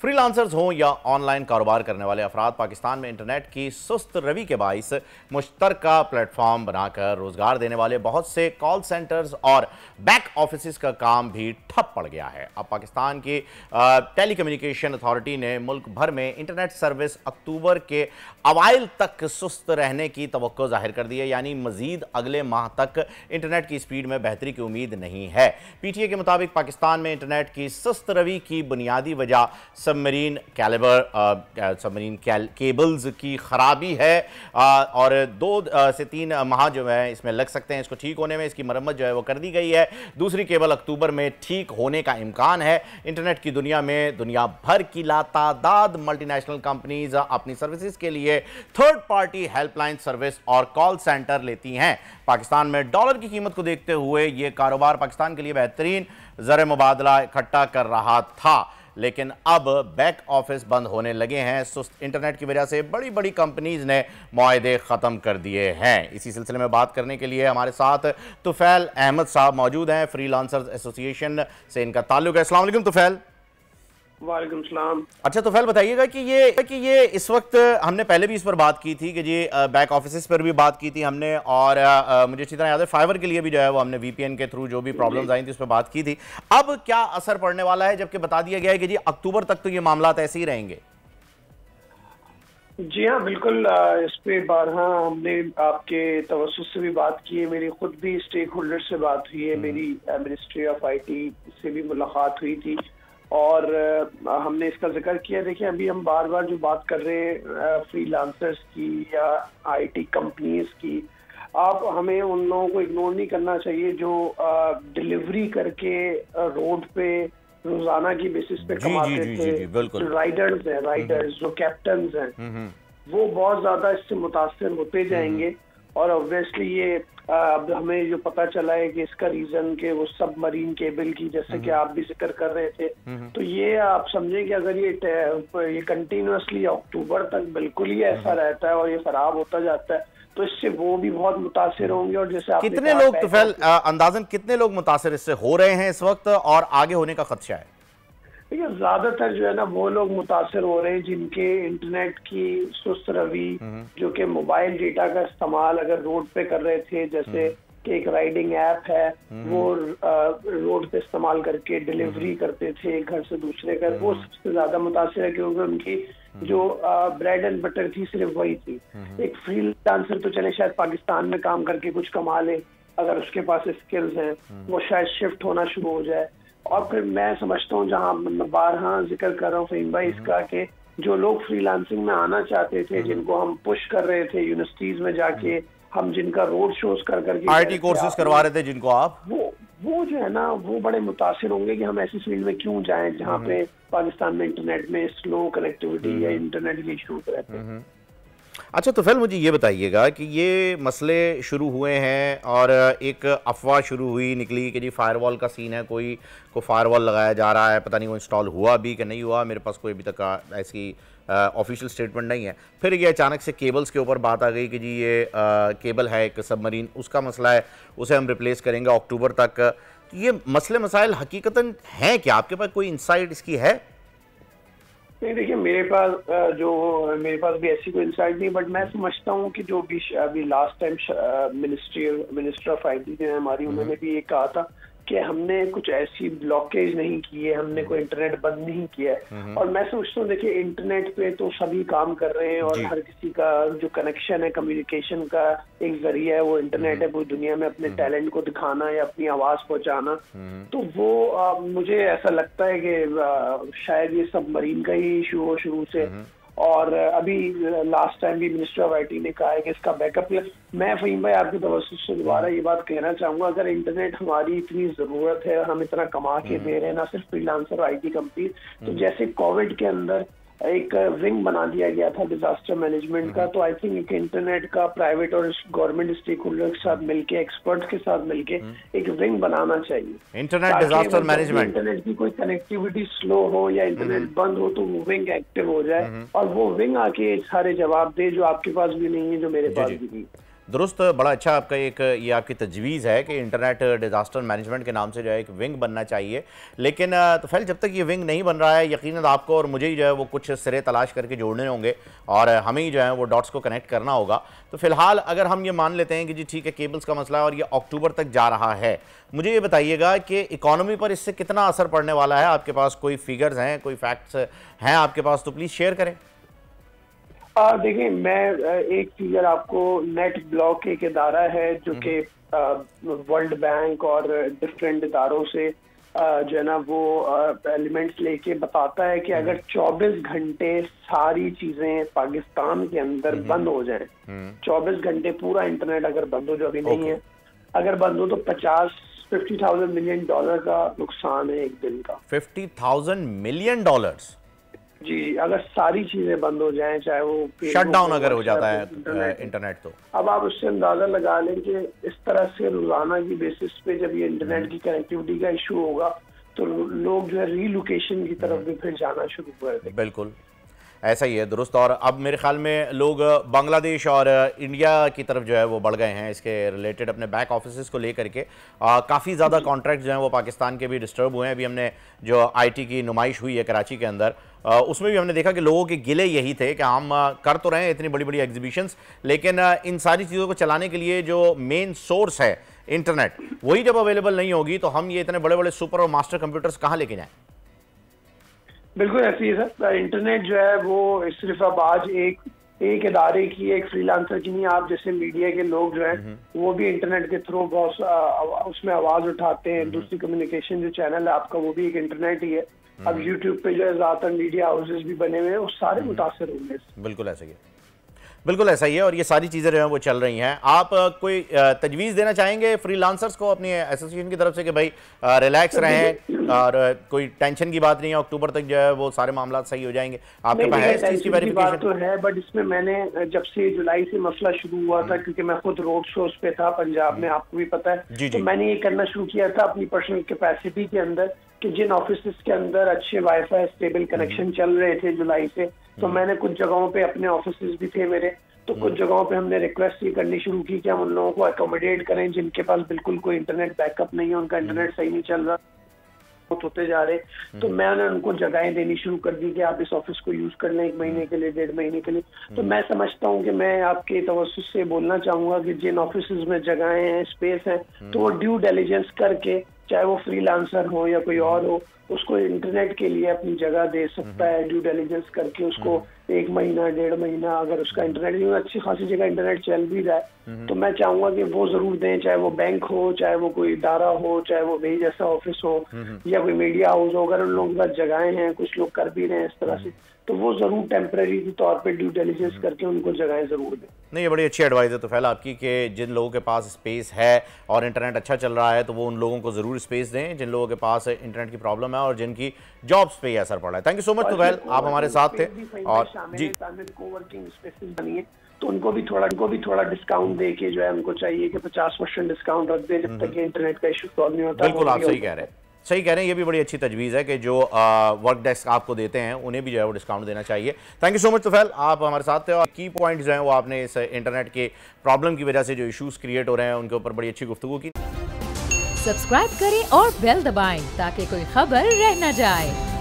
Freelancers हों या online कारोबार करने वाले अफराद पाकिस्तान में इंटरनेट की सुस्त रवि के बाइस मुश्तरका प्लेटफॉर्म बनाकर रोजगार देने वाले बहुत से कॉल सेंटर्स और बैक ऑफिस का काम भी ठप पड़ गया है। अब पाकिस्तान की टेलीकम्युनिकेशन अथॉरिटी ने मुल्क भर में इंटरनेट सर्विस अक्टूबर के अवाइल तक सुस्त रहने की तवक्को जाहिर कर दी है, यानी मजीद अगले माह तक इंटरनेट की स्पीड में बेहतरी की उम्मीद नहीं है। पीटीए के मुताबिक पाकिस्तान में इंटरनेट की सुस्त रवि की बुनियादी वजह सबमरीन केबल्स की खराबी है और 2 से 3 माह जो है इसमें लग सकते हैं इसको ठीक होने में। इसकी मरम्मत जो है वो कर दी गई है। दूसरी केबल अक्टूबर में ठीक होने का इम्कान है। इंटरनेट की दुनिया में दुनिया भर की लातादाद मल्टीनेशनल कंपनीज अपनी सर्विसेज के लिए थर्ड पार्टी हेल्पलाइन सर्विस और कॉल सेंटर लेती हैं। पाकिस्तान में डॉलर की कीमत को देखते हुए यह कारोबार पाकिस्तान के लिए बेहतरीन ज़र मुबादला इकट्ठा कर रहा था, लेकिन अब बैक ऑफिस बंद होने लगे हैं। सुस्त इंटरनेट की वजह से बड़ी बड़ी कंपनीज ने मुआहदे ख़त्म कर दिए हैं। इसी सिलसिले में बात करने के लिए हमारे साथ तुफैल अहमद साहब मौजूद हैं। फ्रीलांसर्स एसोसिएशन से इनका ताल्लुक है। अस्सलाम वालेकुम तुफैल। वालेकुम सलाम। अच्छा तुफैल, बताइएगा कि ये इस वक्त हमने पहले भी इस पर बात की थी कि जी बैक ऑफिस पर भी बात की थी हमने, और मुझे अच्छी तरह याद है फाइवर के लिए भी जो है वो हमने वीपीएन के थ्रू जो भी प्रॉब्लम्स आई थी उस पर बात की थी। अब क्या असर पड़ने वाला है, जबकि बता दिया गया है कि जी अक्टूबर तक तो ये मामला ऐसे ही रहेंगे? जी हाँ, बिल्कुल। इस पे बारहा हमने आपके तवज्जुह से भी बात की है, मेरी खुद भी स्टेक होल्डर से बात हुई है, मेरी मिनिस्ट्री ऑफ आईटी से भी मुलाकात हुई थी और हमने इसका जिक्र किया। देखिए, अभी हम बार बार जो बात कर रहे हैं फ्रीलांसर्स की या आईटी कंपनीज की, आप हमें उन लोगों को इग्नोर नहीं करना चाहिए जो डिलीवरी करके रोड पे रोजाना की बेसिस पे कमाते थे। जो राइडर्स हैं, जो कैप्टन्स हैं, वो बहुत ज्यादा इससे मुतासिर होते जाएंगे। और ऑब्वियसली ये अब हमें जो पता चला है कि इसका रीजन के वो सबमरीन केबल की, जैसे कि आप भी जिक्र कर रहे थे, तो ये आप समझें कि अगर ये कंटिन्यूअसली अक्टूबर तक बिल्कुल ही ऐसा रहता है और ये खराब होता जाता है तो इससे वो भी बहुत मुतासिर होंगे। और जैसे कितने लोग तुफैल अंदाजन कितने लोग मुतासिर इससे हो रहे हैं इस वक्त और आगे होने का खदशा है? देखिए, ज्यादातर जो है ना वो लोग मुतासर हो रहे हैं जिनके इंटरनेट की सुस्त रवि, जो कि मोबाइल डेटा का इस्तेमाल अगर रोड पे कर रहे थे, जैसे कि एक राइडिंग ऐप है वो रोड पे इस्तेमाल करके डिलीवरी करते थे एक घर से दूसरे घर, वो सबसे ज्यादा मुतासर है क्योंकि उनकी जो ब्रेड एंड बटर थी सिर्फ वही थी। एक फ्रीलांसर तो चले शायद पाकिस्तान में काम करके कुछ कमा ले, अगर उसके पास स्किल्स हैं वो शायद शिफ्ट होना शुरू हो जाए। और फिर मैं समझता हूँ, जहाँ मैं बारहा जिक्र कर रहा हूँ फहीम भाई इसका, कि जो लोग फ्रीलांसिंग में आना चाहते थे, जिनको हम पुश कर रहे थे यूनिवर्सिटीज में जाके, हम जिनका रोड शोज कर करके आईटी कोर्सेज करवा रहे थे जिनको आप, वो जो है ना वो बड़े मुतासिर होंगे कि हम ऐसी फील्ड में क्यों जाएं जहाँ पे पाकिस्तान में इंटरनेट में स्लो कनेक्टिविटी या इंटरनेट के इशूज रहते हैं। अच्छा तुफैल, मुझे ये बताइएगा कि ये मसले शुरू हुए हैं और एक अफवाह शुरू हुई निकली कि जी फायरवॉल का सीन है, कोई को फायरवॉल लगाया जा रहा है, पता नहीं वो इंस्टॉल हुआ भी कि नहीं हुआ, मेरे पास कोई अभी तक ऐसी ऑफिशियल स्टेटमेंट नहीं है। फिर ये अचानक से केबल्स के ऊपर बात आ गई कि जी ये केबल है एक सबमरीन, उसका मसला है, उसे हम रिप्लेस करेंगे अक्टूबर तक। तो ये मसले मसाइल हकीकतन हैं क्या? आपके पास कोई इंसाइट इसकी है? नहीं, देखिए मेरे पास भी ऐसी कोई इंसाइट नहीं, बट मैं समझता हूँ कि जो भी अभी last time minister of IT ने हमारी, उन्होंने भी ये कहा था कि हमने कुछ ऐसी ब्लॉकेज नहीं की है, हमने कोई इंटरनेट बंद नहीं किया है। और मैं सोचता हूँ, देखिए इंटरनेट पे तो सभी काम कर रहे हैं और हर किसी का जो कनेक्शन है, कम्युनिकेशन का एक जरिया है वो इंटरनेट है, पूरी दुनिया में अपने टैलेंट को दिखाना या अपनी आवाज पहुंचाना। तो वो मुझे ऐसा लगता है कि शायद ये सबमरीन का ही इशू हो शुरू से। और अभी लास्ट टाइम भी मिनिस्टर ऑफ आईटी ने कहा है कि इसका बैकअप मैं फहीम भाई आपकी तवज्जो से दोबारा ये बात कहना चाहूंगा, अगर इंटरनेट हमारी इतनी जरूरत है और हम इतना कमा के दे रहे हैं ना सिर्फ फ्रीलांसर आईटी कंपनी, तो जैसे कोविड के अंदर एक विंग बना दिया गया था डिजास्टर मैनेजमेंट का, तो आई थिंक एक इंटरनेट का प्राइवेट और गवर्नमेंट स्टेक होल्डर के साथ मिलके, एक्सपर्ट्स के साथ मिलके एक विंग बनाना चाहिए, इंटरनेट डिजास्टर मैनेजमेंट। इंटरनेट की कोई कनेक्टिविटी स्लो हो या इंटरनेट बंद हो तो वो विंग एक्टिव हो जाए और वो विंग आके सारे जवाब दे जो आपके पास भी नहीं है, जो मेरे पास भी नहीं। दुरुस्त, बड़ा अच्छा आपका एक ये आपकी तजवीज़ है कि इंटरनेट डिज़ास्टर मैनेजमेंट के नाम से जो है एक विंग बनना चाहिए। लेकिन तो जब तक ये विंग नहीं बन रहा है, यकीनन आपको और मुझे ही जो है वो कुछ सिरे तलाश करके जोड़ने होंगे और हमें ही जो है वो डॉट्स को कनेक्ट करना होगा। तो फिलहाल अगर हम ये मान लेते हैं कि जी ठीक है, केबल्स का मसला है और ये अक्टूबर तक जा रहा है, मुझे ये बताइएगा कि इकॉनमी पर इससे कितना असर पड़ने वाला है? आपके पास कोई फिगर्स हैं, कोई फैक्ट्स हैं आपके पास, तो प्लीज़ शेयर करें। देखिए, मैं एक फिगर आपको, नेट ब्लॉक एक इदारा है जो कि वर्ल्ड बैंक और डिफरेंट इदारों से जो है ना वो एलिमेंट्स लेके बताता है कि अगर 24 घंटे सारी चीजें पाकिस्तान के अंदर बंद हो जाएं, 24 घंटे पूरा इंटरनेट अगर बंद हो, जो अभी नहीं है, अगर बंद हो तो 50,000 मिलियन डॉलर का नुकसान है एक दिन का। 50,000 मिलियन डॉलर्स जी, अगर सारी चीजें बंद हो जाएं, चाहे वो शट डाउन अगर हो जाता है इंटरनेट, तो अब आप उससे अंदाजा लगा लें कि इस तरह से रोजाना की बेसिस पे जब ये इंटरनेट की कनेक्टिविटी का इशू होगा तो लोग जो है रीलोकेशन की तरफ भी फिर जाना शुरू कर देंगे। बिल्कुल ऐसा ही है, दुरुस्त। और अब मेरे ख्याल में लोग बांग्लादेश और इंडिया की तरफ जो है वो बढ़ गए हैं इसके रिलेटेड, अपने बैक ऑफिस को लेकर के। काफ़ी ज़्यादा कॉन्ट्रैक्ट जो हैं वो पाकिस्तान के भी डिस्टर्ब हुए हैं। अभी हमने जो आईटी की नुमाइश हुई है कराची के अंदर, उसमें भी हमने देखा कि लोगों के गिले यही थे कि हम कर तो रहे हैं इतनी बड़ी बड़ी एग्जीबिशंस, लेकिन इन सारी चीज़ों को चलाने के लिए जो मेन सोर्स है इंटरनेट, वही जब अवेलेबल नहीं होगी तो हम ये इतने बड़े बड़े सुपर और मास्टर कंप्यूटर्स कहाँ लेके जाएँ? बिल्कुल ऐसे ही सर, इंटरनेट जो है वो सिर्फ अब आज एक इदारे की, एक फ्रीलांसर की नहीं, आप जैसे मीडिया के लोग जो हैं वो भी इंटरनेट के थ्रू बहुत उसमें आवाज उठाते हैं। दूसरी कम्युनिकेशन जो चैनल है आपका वो भी एक इंटरनेट ही है। अब यूट्यूब पे जो है ज्यादातर मीडिया हाउसेस भी बने हुए हैं, वो सारे मुतासर होंगे। बिल्कुल ऐसा ही है, बिल्कुल ऐसा ही है। और ये सारी चीज़ें जो हैं वो चल रही हैं। आप कोई तजवीज़ देना चाहेंगे फ्रीलांसर्स को अपनी एसोसिएशन की तरफ से कि भाई रिलैक्स रहें और कोई टेंशन की बात नहीं है, अक्टूबर तक जो है वो सारे मामला सही हो जाएंगे? आपके पास है इस चीज़ की वेरिफिकेशन? तो है, बट इसमें मैंने जब से जुलाई से मसला शुरू हुआ था, क्योंकि मैं खुद रोड शोज पे था पंजाब में, आपको भी पता है, तो मैंने ये करना शुरू किया था अपनी पर्सनल कैपेसिटी के अंदर कि जिन ऑफिस के अंदर अच्छे वाईफाई स्टेबल कनेक्शन चल रहे थे जुलाई से, तो मैंने कुछ जगहों पे, अपने ऑफिस भी थे मेरे, तो कुछ जगहों पे हमने रिक्वेस्ट ये करनी शुरू की कि हम उन लोगों को अकोमोडेट करें जिनके पास बिल्कुल कोई इंटरनेट बैकअप नहीं है, उनका इंटरनेट सही नहीं चल रहा, होते जा रहे, तो मैंने उनको जगहें देनी शुरू कर दी कि आप इस ऑफिस को यूज कर लें 1 महीने के लिए, 1.5 महीने के लिए। तो मैं समझता हूँ कि मैं आपके तवज्जुह से बोलना चाहूंगा कि जिन ऑफिस में जगहें हैं, स्पेस है, तो वो ड्यू डिलिजेंस करके, चाहे वो फ्रीलांसर हो या कोई और हो, उसको इंटरनेट के लिए अपनी जगह दे सकता है। ड्यू डिलिजेंस करके उसको 1 महीना 1.5 महीना, अगर उसका इंटरनेट अच्छी खासी जगह इंटरनेट चल भी जाए, तो मैं चाहूंगा कि वो जरूर दें, चाहे वो बैंक हो, चाहे वो कोई इदारा हो, चाहे वो वही जैसा ऑफिस हो या कोई मीडिया हाउस हो। अगर उन लोगों के पास जगहें हैं, कुछ लोग कर भी रहे हैं इस तरह से, तो वो जरूर टेम्परेरी के तौर पे ड्यू डिलिजेंस करके उनको जगहें जरूर दें। नहीं, ये बड़ी अच्छी एडवाइस है तो आपकी कि जिन लोगों के पास स्पेस है और इंटरनेट अच्छा चल रहा है तो वो उन लोगों को ज़रूर स्पेस दें जिन लोगों के पास इंटरनेट की प्रॉब्लम है और जिनकी जॉब्स पे ही असर पड़ा है। Thank you so much Tufail, आप हमारे साथ थे। और जी, कोवर्किंग स्पेसेस बनी है तो उनको भी थोड़ा डिस्काउंट दे के जो है उनको चाहिए कि 50% डिस्काउंट रख दे जब तक इंटरनेट का इशू सॉल्व नहीं होता। बिल्कुल आप सही कह रहे हैं, ये भी बड़ी अच्छी तजवीज़ है कि जो वर्क डेस्क आपको देते हैं उन्हें भी जो है वो डिस्काउंट देना चाहिए। Thank you so much Tufail, आप हमारे साथ थे और की पॉइंट्स जो हैं वो आपने इस इंटरनेट के प्रॉब्लम की वजह से जो इश्यूज क्रिएट हो रहे हैं उनके ऊपर बड़ी अच्छी गुफ्तगू की। सब्सक्राइब करें और बेल दबाएं ताकि कोई खबर रह न जाए।